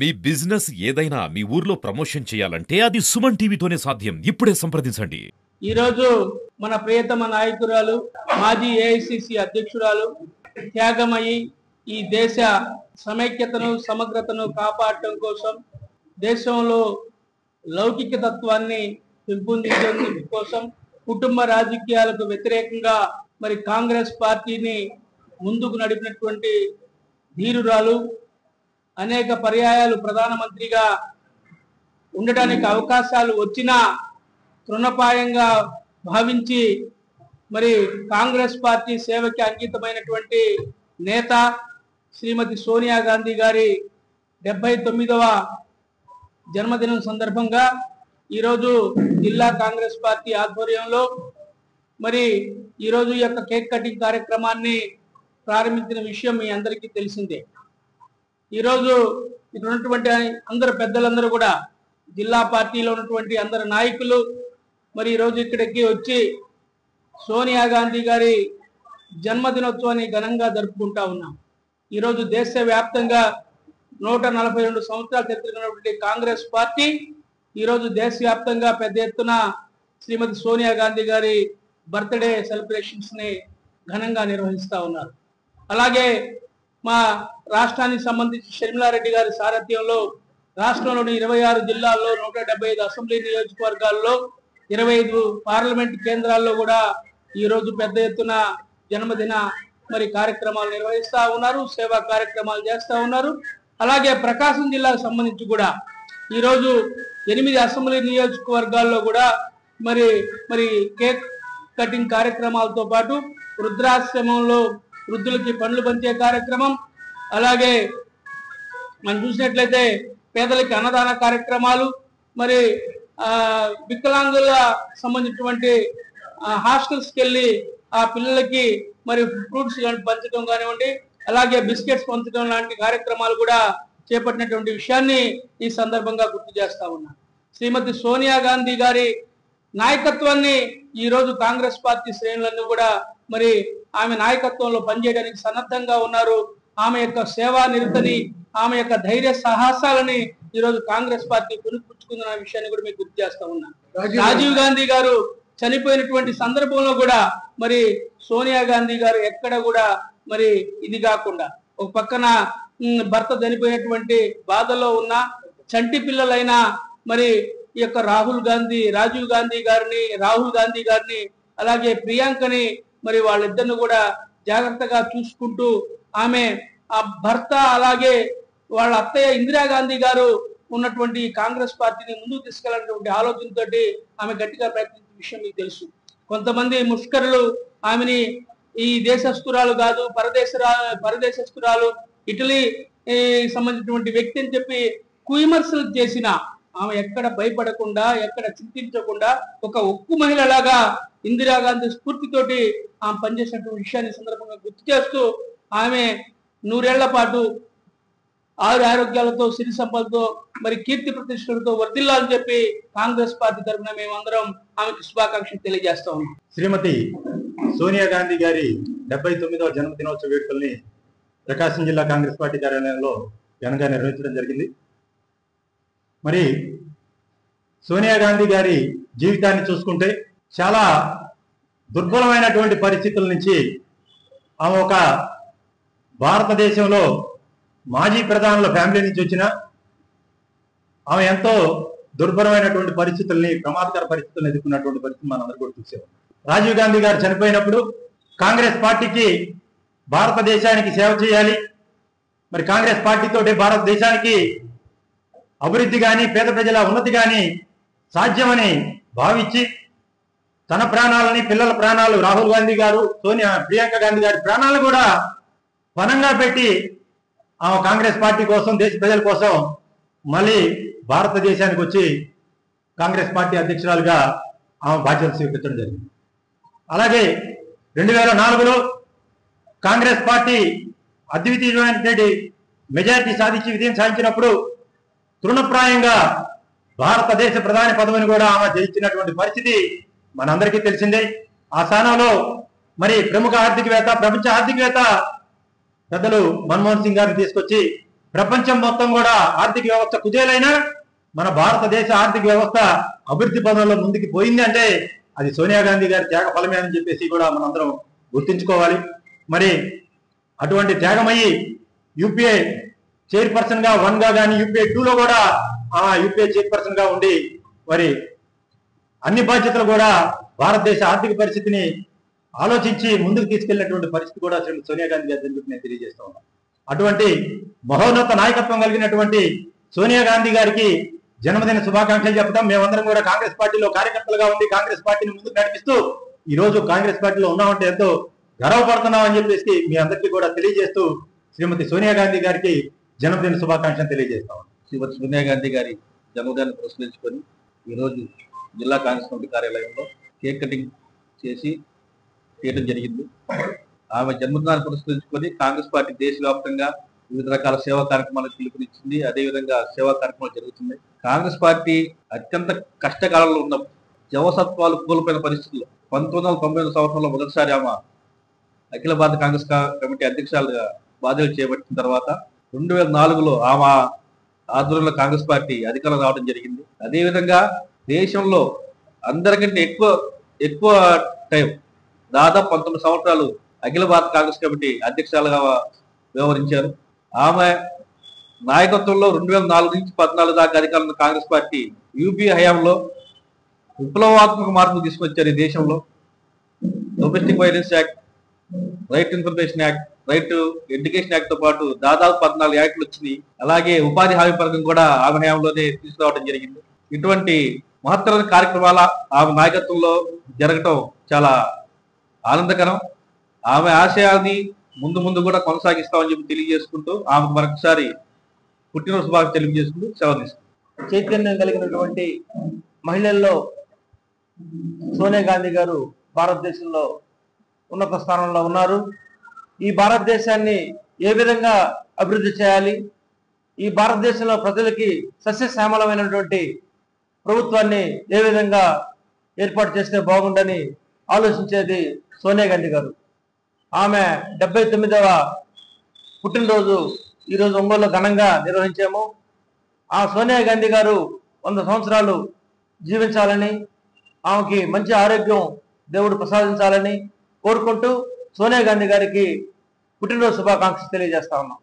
మీ business ఏదైనా మీ ఊర్లో promotion చేయాలంటే అది సుమన్ టీవీతోనే సాధ్యం. ఇప్పుడే సంప్రదించండి. ఈరోజు మన ప్రియతమ నాయకురాలు మాజీ ఏఐసిసి అధ్యక్షురాలు త్యాగమయి ఈ దేశ సమైక్యతను సమగ్రతను కాపాడటం కోసం దేశంలో లౌకిక తత్వాన్ని పెంపొందించడం కోసం కుటుంబ రాజకీయాలకు వ్యతిరేకంగా మరి కాంగ్రెస్ పార్టీని ముందుకు నడిపినటువంటి ధీరురాలు అనేక పర్యాయాలు ప్రధానమంత్రిగా ఉండటానికి అవకాశాలు వచ్చినా తృణపాయంగా భావించి మరి కాంగ్రెస్ పార్టీ సేవకి అంకితమైనటువంటి నేత శ్రీమతి సోనియా గాంధీ గారి 79వ జన్మదినం సందర్భంగా ఈరోజు జిల్లా కాంగ్రెస్ పార్టీ ఆధ్వర్యంలో మరి ఈరోజు ఈ యొక్క కేక్ కటింగ్ కార్యక్రమాన్ని ప్రారంభించిన విషయం మీ అందరికీ తెలిసిందే. ఈరోజు ఇక్కడ ఉన్నటువంటి అందరు పెద్దలందరూ కూడా జిల్లా పార్టీలో ఉన్నటువంటి అందరు నాయకులు మరి ఈరోజు ఇక్కడికి వచ్చి సోనియా గాంధీ గారి జన్మదినోత్సవాన్ని ఘనంగా జరుపుకుంటా ఉన్నాం. ఈరోజు దేశవ్యాప్తంగా 142 సంవత్సరాలు చరిత్రటువంటి కాంగ్రెస్ పార్టీ ఈరోజు దేశవ్యాప్తంగా పెద్ద ఎత్తున శ్రీమతి సోనియా గాంధీ గారి బర్త్డే సెలబ్రేషన్స్ ని ఘనంగా నిర్వహిస్తూ ఉన్నారు. అలాగే మా రాష్ట్రానికి సంబంధించి షర్మిలారెడ్డి గారి సారథ్యంలో రాష్ట్రంలోని 26 జిల్లాల్లో 175 అసెంబ్లీ నియోజకవర్గాల్లో 25 పార్లమెంట్ కేంద్రాల్లో కూడా ఈరోజు పెద్ద ఎత్తున జన్మదిన మరి కార్యక్రమాలు నిర్వహిస్తూ ఉన్నారు, సేవా కార్యక్రమాలు చేస్తూ ఉన్నారు. అలాగే ప్రకాశం జిల్లాకు సంబంధించి కూడా ఈరోజు 8 అసెంబ్లీ నియోజకవర్గాల్లో కూడా మరి కేక్ కటింగ్ కార్యక్రమాలతో పాటు వృద్ధాశ్రమంలో వృద్ధులకి పండ్లు పంచే కార్యక్రమం, అలాగే మనం చూసినట్లయితే పేదలకి అన్నదాన కార్యక్రమాలు, మరి వికలాంగుల సంబంధించినటువంటి హాస్టల్స్కి వెళ్ళి ఆ పిల్లలకి మరి ఫ్రూట్స్ పంచడం కానివ్వండి, అలాగే బిస్కెట్స్ పంచడం లాంటి కార్యక్రమాలు కూడా చేపట్టినటువంటి విషయాన్ని ఈ సందర్భంగా గుర్తు చేస్తా ఉన్నాను. శ్రీమతి సోనియా గాంధీ గారి నాయకత్వాన్ని ఈరోజు కాంగ్రెస్ పార్టీ శ్రేణులన్నీ కూడా మరి ఆమె నాయకత్వంలో పనిచేయడానికి సన్నద్ధంగా ఉన్నారు. ఆమె యొక్క సేవా నిరతని, ఆమె యొక్క ధైర్య సాహసాలని ఈరోజు కాంగ్రెస్ పార్టీ పుణిపుచ్చుకుందన్న విషయాన్ని కూడా మీకు గుర్తు చేస్తా ఉన్నాను. రాజీవ్ గాంధీ గారు చనిపోయినటువంటి సందర్భంలో కూడా మరి సోనియా గాంధీ గారు ఎక్కడ కూడా మరి ఇది కాకుండా ఒక పక్కన భర్త చనిపోయినటువంటి బాధలో ఉన్న చంటి పిల్లలైనా మరి ఈ యొక్క రాహుల్ గాంధీ గారిని అలాగే ప్రియాంకని మరి వాళ్ళిద్దరిని కూడా జాగ్రత్తగా చూసుకుంటూ ఆమె ఆ భర్త అలాగే వాళ్ళ అత్తయ్య ఇందిరాగాంధీ గారు ఉన్నటువంటి కాంగ్రెస్ పార్టీని ముందుకు తీసుకెళ్లాలనేటువంటి ఆలోచనతోటి ఆమె గట్టిగా ప్రయత్నించిన విషయం మీకు తెలుసు. కొంతమంది ముష్కరులు ఆమెని ఈ దేశస్తురాలు కాదు, పరదేశస్తురాలు, ఇటలీ సంబంధించినటువంటి వ్యక్తి అని చెప్పి కువిమర్శలు చేసిన ఆమె ఎక్కడ భయపడకుండా, ఎక్కడ చింతించకుండా ఒక ఉక్కు మహిళలాగా ఇందిరాగాంధీ స్ఫూర్తితోటి ఆమె పనిచేసినటువంటి విషయాన్ని సందర్భంగా గుర్తు చేస్తూ ఆమె 100 ఏళ్ల పాటు ఆరోగ్యాలతో సిరి సంపదతో మరి కీర్తి ప్రతిష్టలతో వర్ధిల్లాలని చెప్పి కాంగ్రెస్ పార్టీ తరఫున మేమందరం ఆమెకు శుభాకాంక్షలు తెలియజేస్తా ఉన్నాం. శ్రీమతి సోనియా గాంధీ గారి 79వ జన్మదినోత్సవ వేడుకల్ని ప్రకాశం జిల్లా కాంగ్రెస్ పార్టీ కార్యాలయంలో ఘనంగా నిర్వహించడం జరిగింది. మరి సోనియా గాంధీ గారి జీవితాన్ని చూసుకుంటే చాలా దుర్బలమైనటువంటి పరిస్థితుల నుంచి ఆమె ఒక భారతదేశంలో మాజీ ప్రధానుల ఫ్యామిలీ నుంచి వచ్చిన ఆమె ఎంతో దుర్భరమైనటువంటి పరిస్థితుల్ని, ప్రమాదకర పరిస్థితులను ఎదుర్కొన్నటువంటి పరిస్థితి మనందరూ కూడా చూసాం. రాజీవ్ గాంధీ గారు చనిపోయినప్పుడు కాంగ్రెస్ పార్టీకి భారతదేశానికి సేవ చేయాలి, మరి కాంగ్రెస్ పార్టీతోటి భారతదేశానికి అభివృద్ధి కానీ పేద ప్రజల ఉన్నతి కానీ సాధ్యమని భావించి తన ప్రాణాలని, పిల్లల ప్రాణాలు, రాహుల్ గాంధీ గారు, ప్రియాంక గాంధీ గారి ప్రాణాలు కూడా పణంగా పెట్టి ఆమె కాంగ్రెస్ పార్టీ కోసం, దేశ ప్రజల కోసం మళ్ళీ భారతదేశానికి వచ్చి కాంగ్రెస్ పార్టీ అధ్యక్షురాలుగా ఆమె బాధ్యతలు స్వీకరించడం జరిగింది. అలాగే 2004లో కాంగ్రెస్ పార్టీ అద్వితీయమైనటువంటి మెజారిటీ సాధించి విజయం సాధించినప్పుడు తృణప్రాయంగా భారతదేశ ప్రధాని పదవిని కూడా ఆమె జయించినటువంటి పరిస్థితి మనందరికీ తెలిసిందే. ఆ స్థానంలో మరి ప్రముఖ ఆర్థికవేత్త, ప్రపంచ ఆర్థికవేత్త పెద్దలు మన్మోహన్ సింగ్ గారిని తీసుకొచ్చి ప్రపంచం మొత్తం కూడా ఆర్థిక వ్యవస్థ కుదేలైనా మన భారతదేశ ఆర్థిక వ్యవస్థ అభివృద్ధి పదంలో ముందుకు పోయింది అంటే అది సోనియా గాంధీ గారి త్యాగ ఫలమే అని చెప్పేసి కూడా మనందరం గుర్తించుకోవాలి. మరి అటువంటి త్యాగమయ్యి యూపీఏ చైర్పర్సన్ గా 1 గా కానీ యూపీఏ 2 లో కూడా యూపీఏ చైర్పర్సన్ గా ఉండి మరి అన్ని బాధ్యతలు కూడా భారతదేశ ఆర్థిక పరిస్థితిని ఆలోచించి ముందుకు తీసుకెళ్లినటువంటి పరిస్థితి కూడా శ్రీమతి సోనియా గాంధీ గారి దగ్గర నేను తెలియజేస్తా ఉన్నాను. అటువంటి మహోన్నత నాయకత్వం కలిగినటువంటి సోనియా గాంధీ గారికి జన్మదిన శుభాకాంక్షలు చెప్తాం. మేమందరం కూడా కాంగ్రెస్ పార్టీలో కార్యకర్తలుగా ఉండి కాంగ్రెస్ పార్టీని ముందుకు నడిపిస్తూ ఈ రోజు కాంగ్రెస్ పార్టీలో ఉన్నామంటే ఎంతో గర్వపడుతున్నాం అని చెప్పేసి మీ అందరికీ కూడా తెలియజేస్తూ శ్రీమతి సోనియా గాంధీ గారికి జన్మదిన శుభాకాంక్షలు తెలియజేస్తాం. శ్రీమతి సోనియా గాంధీ గారి జన్మదినాన్ని పురస్కరించుకొని ఈరోజు జిల్లా కాంగ్రెస్ కమిటీ కార్యాలయంలో కేక్ కటింగ్ చేసి చేయడం జరిగింది. ఆమె జన్మదినాన్ని పురస్కరించుకొని కాంగ్రెస్ పార్టీ దేశవ్యాప్తంగా వివిధ రకాల సేవా కార్యక్రమాలకు పిలుపునిచ్చింది. అదేవిధంగా సేవా కార్యక్రమాలు జరుగుతున్నాయి. కాంగ్రెస్ పార్టీ అత్యంత కష్టకాలంలో ఉన్న జవసత్వాలు కోల్పోయిన పరిస్థితుల్లో 1999 సంవత్సరంలో మొదటిసారి ఆమె అఖిల భారత కాంగ్రెస్ కమిటీ అధ్యక్షులుగా బాధ్యతలు చేపట్టిన తర్వాత 2004లో ఆమె ఆధ్వర్యంలో కాంగ్రెస్ పార్టీ అధికారం రావడం జరిగింది. అదేవిధంగా దేశంలో అందరికంటే ఎక్కువ టైం దాదాపు 19 సంవత్సరాలు అఖిల భారత కాంగ్రెస్ కమిటీ అధ్యక్షులుగా వ్యవహరించారు. ఆమె నాయకత్వంలో 2004 నుంచి 2014 దాకా అధికారంలో కాంగ్రెస్ పార్టీ యూపీ హయాంలో విప్లవాత్మక మార్పులు తీసుకొచ్చారు. ఈ దేశంలో domestic violence act, right information act, right to education act తో పాటు దాదాపు 14 యాక్టులు వచ్చినాయి. అలాగే ఉపాధి హామీ పథకం కూడా ఆమె హయాంలోనే తీసుకురావడం జరిగింది. ఇటువంటి మహత్తరమైన కార్యక్రమాల ఆమె నాయకత్వంలో జరగటం చాలా ఆనందకరం. ఆమె ఆశయాన్ని ముందు కూడా కొనసాగిస్తామని చెప్పి తెలియజేసుకుంటూ ఆమెకు మరొకసారి పుట్టినరోజు శుభాకాంక్షలు తెలియజేసుకుంటూ సెలవు తీసుకుంటాం. చైతన్యం కలిగినటువంటి మహిళల్లో సోనియా గాంధీ గారు భారతదేశంలో ఉన్నత స్థానంలో ఉన్నారు. ఈ భారతదేశాన్ని ఏ విధంగా అభివృద్ధి చేయాలి, ఈ భారతదేశంలో ప్రజలకి సస్యశ్యామలమైనటువంటి ప్రభుత్వాన్ని ఏ విధంగా ఏర్పాటు చేస్తే బాగుండని ఆలోచించేది సోనియా గాంధీ గారు. ఆమె 79వ పుట్టినరోజు ఈరోజు ఒంగోలులో ఘనంగా నిర్వహించాము. ఆ సోనియా గాంధీ గారు 100 సంవత్సరాలు జీవించాలని, ఆమెకి మంచి ఆరోగ్యం దేవుడు ప్రసాదించాలని కోరుకుంటూ సోనియా గాంధీ గారికి పుట్టినరోజు శుభాకాంక్షలు తెలియజేస్తా ఉన్నాం.